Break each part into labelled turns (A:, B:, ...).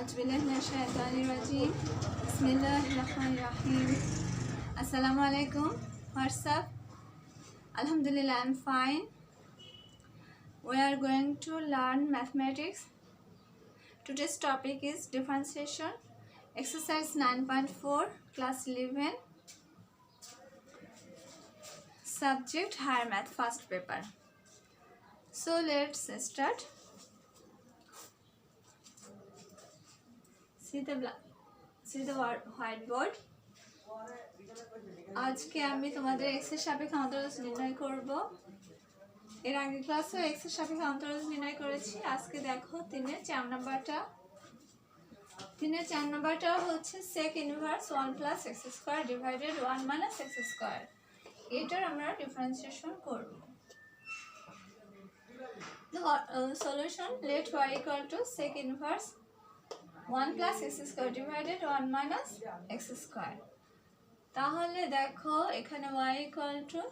A: Auzubillahiminash-shaytanir-rajim. Bismillahir-rahmanir-rahim. Assalamu alaikum. What's up? Alhamdulillah, I'm fine. We are going to learn mathematics. Today's topic is differentiation. Exercise 9.4, class 11. Subject higher math, first paper. So let's start. See the whiteboard. আজকে আমি তোমাদের x এর সাপেক্ষে অন্তরজ নির্ণয় করব। এর আগে ক্লাসে x এর সাপেক্ষে অন্তরজ নির্ণয় করেছি। আজকে দেখো 3 এর 4 নাম্বারটা হচ্ছে sec inverse 1 plus x square divided 1 minus x square। এটার আমরা ডিফারেন্সিয়েশন করব। The solution, let y equal to sec inverse 1 plus x square divided 1 minus x square। তাহলে দেখো এখানে y equal to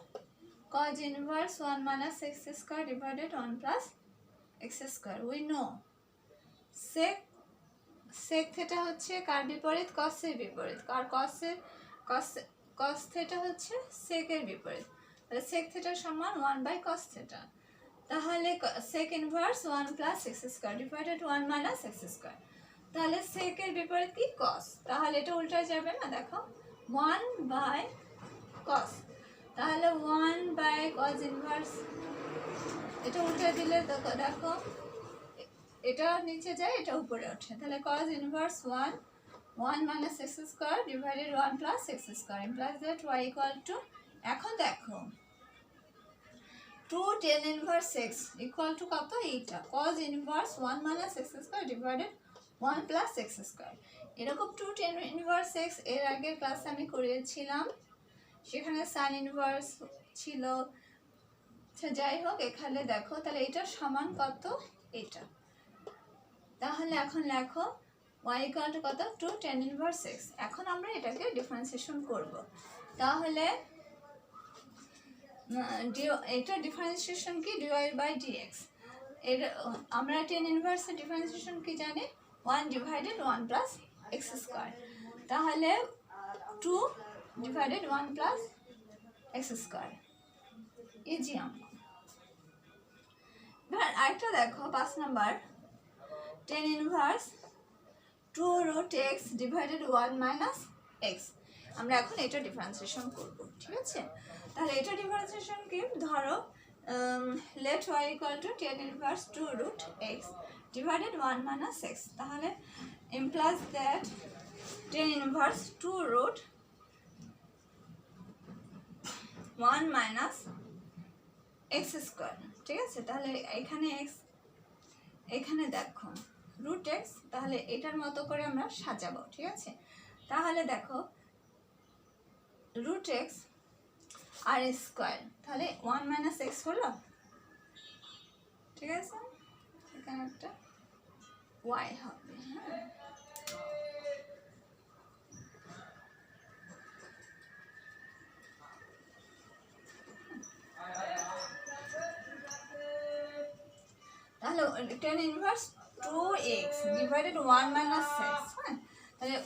A: cos inverse 1 minus x square divided 1 plus x square। We know sec theta হচ্ছে কার বিপরীত? cos এর বিপরীত। আর cos theta হচ্ছে sec এর বিপরীত। তাহলে sec theta সমান 1 by cos theta। তাহলে sec inverse 1 plus x square divided 1 minus x square। তাহলে sec এর বিপরীত কি? cos। তাহলে এটা উল্টা যাবে না, দেখো 1 by cos। তাহলে 1 by cos inverse, এটা উল্টা দিলে দেখো এটা নিচে যায়, এটা উপরে ওঠে। তাহলে cos inverse 1 minus x square divided 1 plus x square implies that y equal to, এখন দেখো 2 tan inverse x equal to কত? এইটা cos inverse 1 minus x square divided 1 plus x square। এরকম 2 tan inverse x এর আগের ক্লাসে আমি করেছিলাম, সেখানে sin inverse ছিল। যাই হোক, এখানে দেখো তাহলে এটা সমান কত? এটা। তাহলে এখন লেখো y equal to কত? 2 tan inverse x। এখন আমরা এটাকে ডিফারেন্সিয়েশন করব। তাহলে এটা ডিফারেন্সিয়েশন কি? dy by dx। এর আমরা tan inverse এর ডিফারেন্সিয়েশন কি জানি? 1 divided 1 plus x square। তাহলে 2 divided 1 plus x square। Easy অঙ্ক। এবার আরেকটা দেখো 5 number, tan inverse 2 root x divided 1 minus x। আমরা এখন এটা ডিফারেন্সিয়েশন করব, ঠিক আছে? তাহলে এটা ডিফারেন্সিয়েশন কি? ধরো let y equal to tan inverse 2 root x divided 1 minus x। তাহলে implies that tan inverse 2 root 1 minus x square, ঠিক আছে? তাহলে এখানে দেখো root x, তাহলে এটার মতো করে আমরা সাজাবো, ঠিক আছে? তাহলে দেখো root x আর স্কয়ার, তাহলে 1 minus x হলো, ঠিক আছে? এখানে একটা y হবে। তাহলে tan inverse 2x divided 1 minus x, হ্যাঁ? তাহলে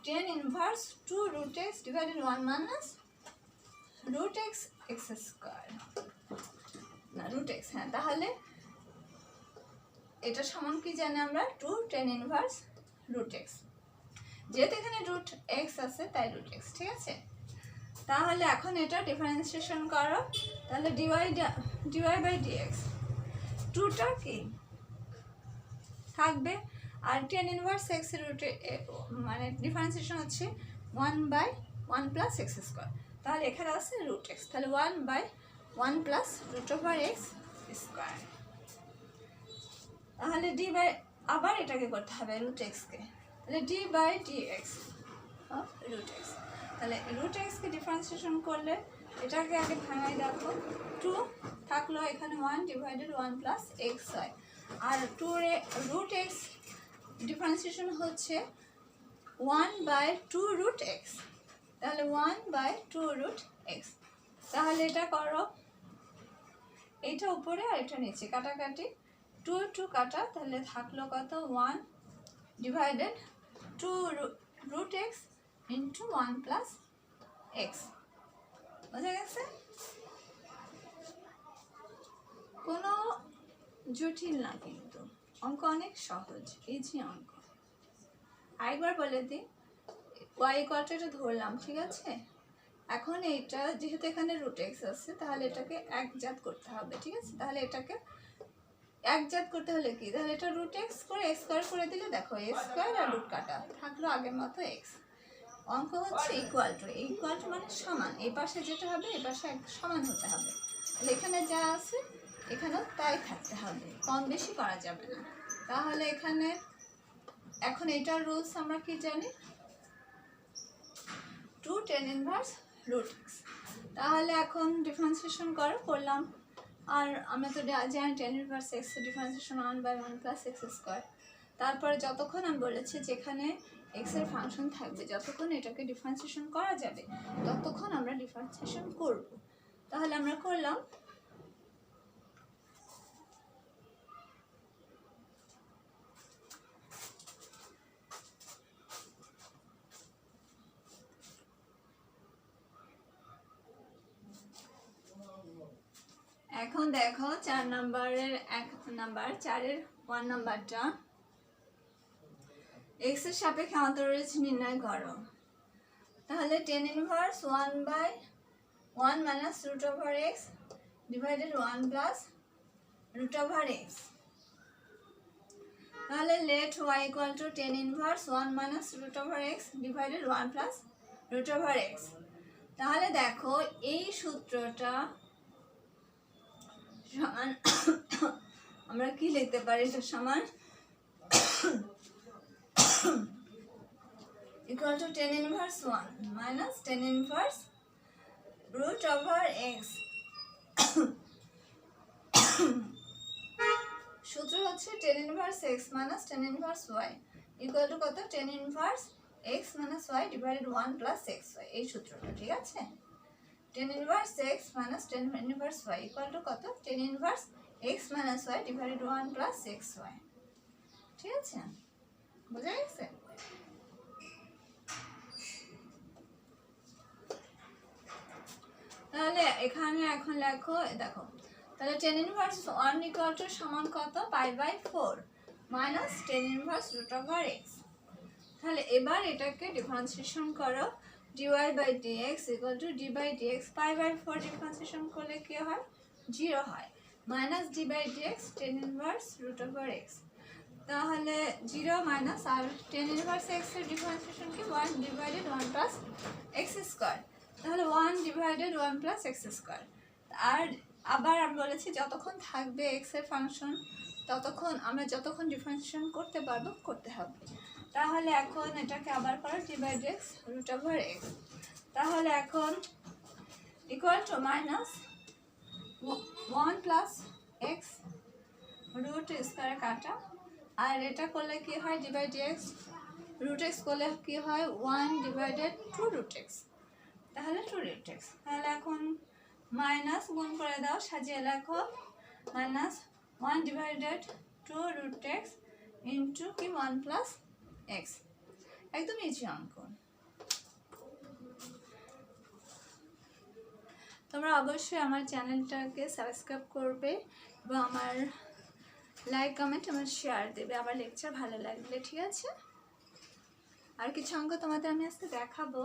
A: tan inverse 2 root x divided 1 minus root x x square, না root x, হ্যাঁ। তাহলে এটা সমান কি জানি আমরা? 2 tan inverse root x। যেহেতু এখানে root x আছে তাই root x, ঠিক আছে? তাহলে এখন এটা ডিফারেন্সিয়েশন করো। তাহলে dy by dx 2টা কি থাকবে, আর tan inverse x এর রুটে মানে ডিফারেন্সিয়েশন হচ্ছে 1 by 1 plus x square। তাহলে এখানে আছে root x, তাহলে 1 by 1 plus root over x square। তাহলে d by, আবার এটাকে করতে হবে root x কে, তাহলে d by dx of root x। তাহলে root x কে ডিফারেন্সিয়েশন করলে এটাকে আগে ভাঙাই, দেখো 2 থাকলো, এখানে 1 divided 1 plus x হয়। আর 2 root x ডিফারেন্সিয়েশন হচ্ছে 1 by 2 root x। তাহলে 1 by 2 root x। তাহলে এটা করো, এটা উপরে আর এটা নিচে, কাটাকাটি 2 কাটা, তাহলে থাকলো কত? 1 divided 2 root x into 1 plus x। বোঝা গেছে? কোনো জটিল না, কিন্তু অঙ্ক অনেক সহজ, ইজি অঙ্ক। আরেকবার বলে দিই, y equal to এটা ধরলাম, ঠিক আছে? এখন এইটা যেহেতু এখানে রুট এক্স আছে, তাহলে এটাকে একজাত করতে হবে, ঠিক আছে? তাহলে এটাকে একজাত করতে হলে কি, তাহলে এটা রুট এক্স করে এ স্কোয়ার করে দিলে দেখো এ স্কোয়ার আর রুট কাটা থাকলো আগের মতো এক্স। অঙ্ক হচ্ছে ইকুয়াল টু মানে সমান, এই পাশে যেটা হবে এই পাশে সমান হতে হবে। তাহলে এখানে যা আছে এখানেও তাই থাকতে হবে, কম বেশি করা যাবে না। তাহলে এখানে এখন এটার রুলস আমরা কি জানি, 2 tan inverse root x। তাহলে এখন ডিফারেন্সিয়েশন করলাম, আর আমরা তো জানি tan inverse x differentiation 1/1 plus x square. তারপরে যতক্ষণ আমি বলেছি যেখানে x এর ফাংশন থাকবে, যতক্ষণ এটাকে ডিফারেন্সিয়েশন করা যাবে ততক্ষণ আমরা ডিফারেন্সিয়েশন করব। তাহলে আমরা করলাম, এখন দেখো 4 নাম্বারের 1 নাম্বারটা x এর সাপেক্ষে অন্তরজ নির্ণয় করো। তাহলে tan inverse 1/1 minus root over x divided 1 plus root over x। তাহলে let y equal to tan inverse 1 minus root over x divided 1 plus root over x। তাহলে দেখো এই সূত্রটা সমান আমরা কি লিখতে পারি, এটা সমান equal to tan inverse 1 minus tan inverse root over x। সূত্র হচ্ছে tan inverse x minus tan inverse y equal to কত, tan inverse x minus y divided 1 plus xy, এই সূত্রটা, ঠিক আছে? tan inverse x minus tan inverse y equal to কত, tan inverse x minus y divided 1 plus xy, ঠিক আছে? বুঝা গেছে? তাহলে এখানে এখন লেখো, দেখো তাহলে tan inverse 1 equal to সমান কত, π/4 minus tan inverse root over x। তাহলে এবার এটাকে ডিফারেন্সিয়েশন করো, dy/dx equal to d/dx, π/4 differentiation করলে কি হয়, 0 হয়, minus d/dx tan inverse root over x। তাহলে 0 মাইনাস, আর tan inverse x এর ডিফারেন্সিয়েশন কি, 1 divided 1 plus x স্কয়ার। তাহলে 1 divided 1 plus x স্কয়ার। আর আবার আমি বলেছি যতক্ষণ থাকবে x এর ফাংশন ততক্ষণ আমরা যতক্ষণ ডিফারেন্সিয়েশন করতে পারবো করতে হবে। তাহলে এখন এটাকে আবার করো d/dx root over x। তাহলে এখন equal to minus 1 plus x root square কাটা, আর এটা করলে কি হয়, d/dx root x করলে কি হয়, 1 divided 2 root x, তাহলে 2 root x। তাহলে এখন মাইনাস গুণ করে দাও, সাজিয়ে লেখো, minus 1 divided 2 root x into কি 1 plus x। একদম ইজি অঙ্ক। তোমরা অবশ্যই আমার চ্যানেলটাকে সাবস্ক্রাইব করবে এবং আমার লাইক কমেন্ট আমার শেয়ার দেবে আমার লেকচার ভালো লাগলে, ঠিক আছে? আর কিছু অঙ্ক তোমাদের আমি আজকে দেখাবো।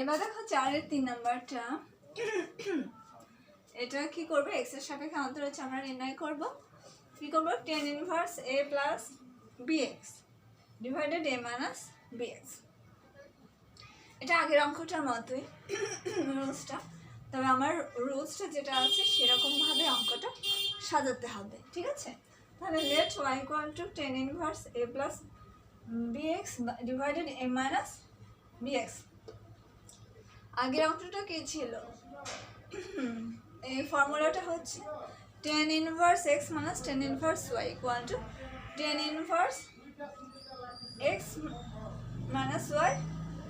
A: এবার দেখো 4-এর 3 নাম্বারটা, এটা কি করবে, x এর সাপেক্ষে অন্তরজ আমরা নির্ণয় করব। কি করব, tan inverse a plus bx divided a minus bx। এটা আগের অঙ্কটার মতোই রুলসটা, তবে আমার রুলসটা যেটা আছে সেরকম ভাবে অঙ্কটা সাজাতে হবে, ঠিক আছে? তাহলে let y equal to tan inverse a plus bx divided a minus bx। আগের অঙ্কটা কি ছিল, এই ফর্মুলাটা হচ্ছে tan inverse x minus tan inverse y equal to tan inverse x minus y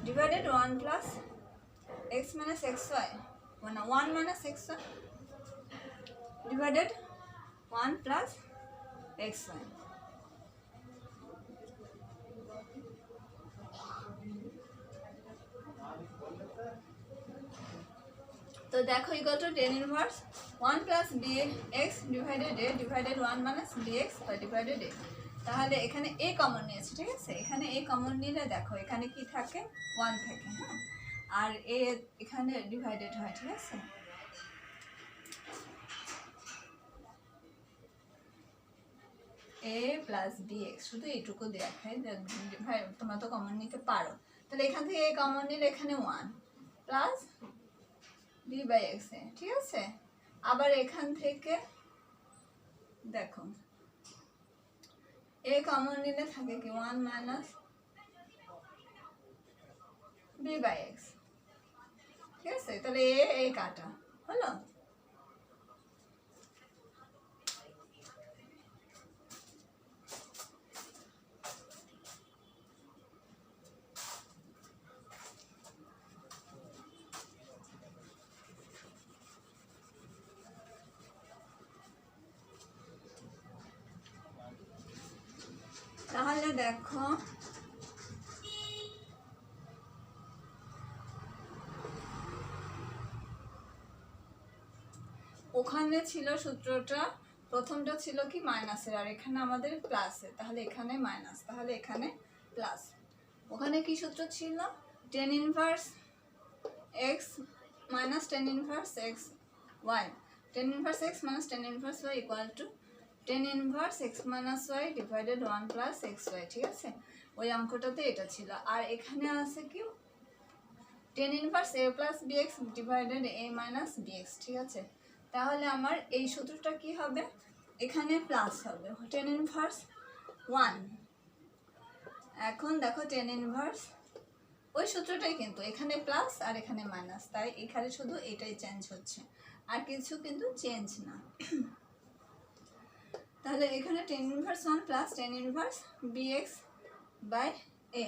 A: divided 1 plus x minus x y, মানে 1 minus x y divided 1 plus x y. তো দেখো equal to tan inverse 1 plus b x divided a divided 1 minus b x বা divided এ। তাহলে এখানে a common নিয়েছে, ঠিক আছে? এখানে এ কমন নিলে দেখো এখানে কি থাকে, 1 থাকে, হ্যাঁ, আর এ এখানে ডিভাইডেড হয়, ঠিক আছে? এ প্লাস বি এক্স, শুধু এইটুকু দেখায়, তোমরা তো কমন নিতে পারো। তাহলে এখান থেকে এ কমন নিলে এখানে 1 প্লাস বি বাই এক্স, ঠিক আছে? আবার এখান থেকে দেখো এ কমন নিলে থাকে কি 1 মাইনাস বি বাই এক্স, ঠিক আছে? তাহলে এ কাটা হলো। তাহলে দেখো ওখানে ছিল সূত্রটা, প্রথমটা ছিল কি মাইনাসের, আর এখানে আমাদের প্লাসের, তাহলে এখানে মাইনাস, তাহলে এখানে প্লাস। ওখানে কি সূত্র ছিল, tan inverse x minus tan inverse x y, tan inverse x minus tan inverse y equal to tan inverse x minus y divided 1 plus x y, ঠিক আছে? ওই অঙ্কটাতে এটা ছিল। আর এখানে আছে কি tan inverse a plus b x divided a minus b x, ঠিক আছে? তাহলে আমার এই সূত্রটা কি হবে, এখানে প্লাস হবে, টেন ইনভার্স 1। এখন দেখো টেন ইনভার্স ওই সূত্রটাই, কিন্তু এখানে প্লাস আর এখানে মাইনাস, তাই এখানে শুধু এটাই চেঞ্জ হচ্ছে, আর কিছু কিন্তু চেঞ্জ না। তাহলে এখানে tan inverse 1 plus tan inverse B x by A.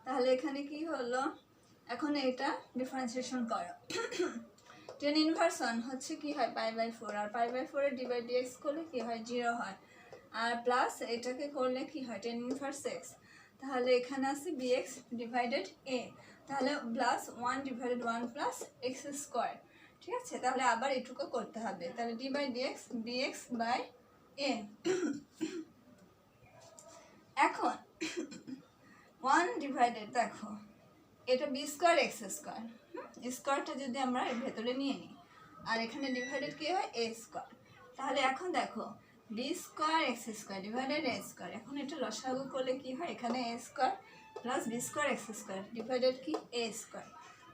A: তাহলে এখানে কি হলো, এখন এটা ডিফারেন্সিয়েশন করো। টেন ইনভার্স 1 হচ্ছে কি হয় pi by 4, R pi by 4 এর ডি বাই ডিএক্স করলে কি হয় 0 হয়, আর প্লাস এটাকে করলে কি হয় টেন ইনভার্স এক্স, তাহলে এখানে আছে বি এক্স ডিভাইডেড এ, তাহলে plus 1 divided 1 plus x square, ঠিক আছে? তাহলে আবার এটুকু করতে হবে, তাহলে d by dx B x by A. এখন 1 ডিভাইডেড দেখো এটা বি স্কোয়ার এক্স স্কোয়ার, স্কোয়ারটা যদি আমরা ভেতরে নিয়ে নিই, আর এখানে ডিভাইডেড কি হয় এ স্কোয়ার, তাহলে এখন দেখো B square x square divided এ স্কোয়ার, এখন এটা লসাগু করলে কি হয়, এখানে A square plus B square x square divided কি এ স্কোয়ার।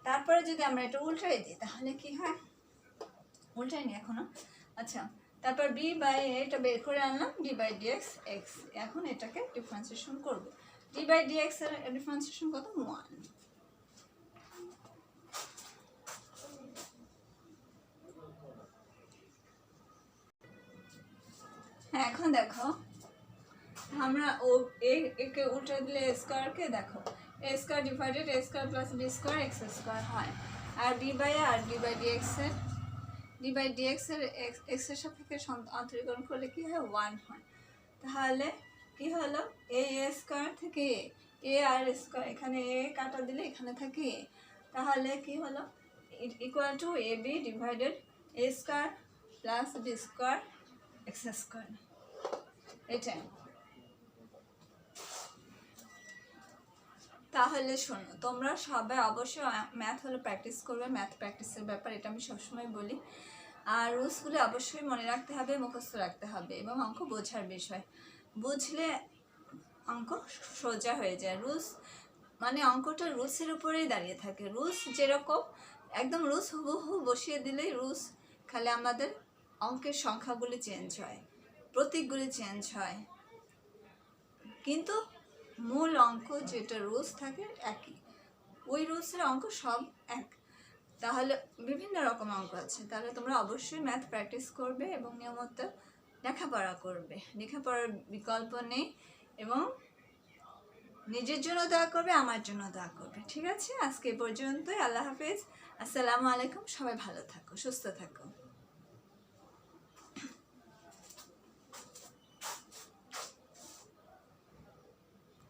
A: তারপরে যদি আমরা এটা উল্টাই দিই তাহলে কি হয়, উল্টাই নি এখনো, আচ্ছা, তারপর বি বাই এটা বের করে আনলাম ডি বাই ডিএক্স এক্স। এখন এটাকে ডিফারেন্সিয়েশন করবো, ডি বাই ডিএক্স এর ডিফারেন্সিয়েশন কত 1। হ্যাঁ, এখন দেখো আমরা একে উল্টে দিলে এ স্কোয়ারকে দেখো A square divided A square plus B square x square হয়, আর ডি বাই ডিএক্স এর এক্স এর সাপেক্ষে অন্তরীকরণ করলে কি হয় 1 হয়। তাহলে কি হলো এ স্কোয়ার থেকে এ আর স্কোয়ার, এখানে এ কাটা দিলে এখানে থাকে এ, তাহলে কি হলো equal to a b divided A square plus B square x square, এটাই। তাহলে শোনো, তোমরা সবাই অবশ্যই ম্যাথ হলো প্র্যাকটিস করবে, ম্যাথ প্র্যাকটিসের ব্যাপার, এটা আমি সবসময় বলি। আর রুলসগুলো অবশ্যই মনে রাখতে হবে, মুখস্থ রাখতে হবে, এবং অঙ্ক বোঝার বিষয়, বুঝলে অঙ্ক সোজা হয়ে যায়। রুলস মানে অঙ্কটা রুলসের উপরেই দাঁড়িয়ে থাকে, রুলস যেরকম একদম রুলস হুবহু বসিয়ে দিলেই রুলস, খালি আমাদের অঙ্কের সংখ্যাগুলি চেঞ্জ হয়, প্রতীকগুলি চেঞ্জ হয়, কিন্তু মূল অঙ্ক যেটা রুলস থাকে একই, ওই রুলসের অঙ্ক সব এক। তাহলে বিভিন্ন রকম অঙ্ক আছে, তাহলে তোমরা অবশ্যই ম্যাথ প্র্যাকটিস করবে এবং নিয়মিত লেখাপড়া করবে, লেখাপড়ার বিকল্প নেই। এবং নিজের জন্য দোয়া করবে, আমার জন্য দোয়া করবে। ঠিক আছে, আজকে এ পর্যন্তই। আল্লাহ হাফেজ, আসসালামু আলাইকুম। সবাই ভালো থাকো, সুস্থ থাকো।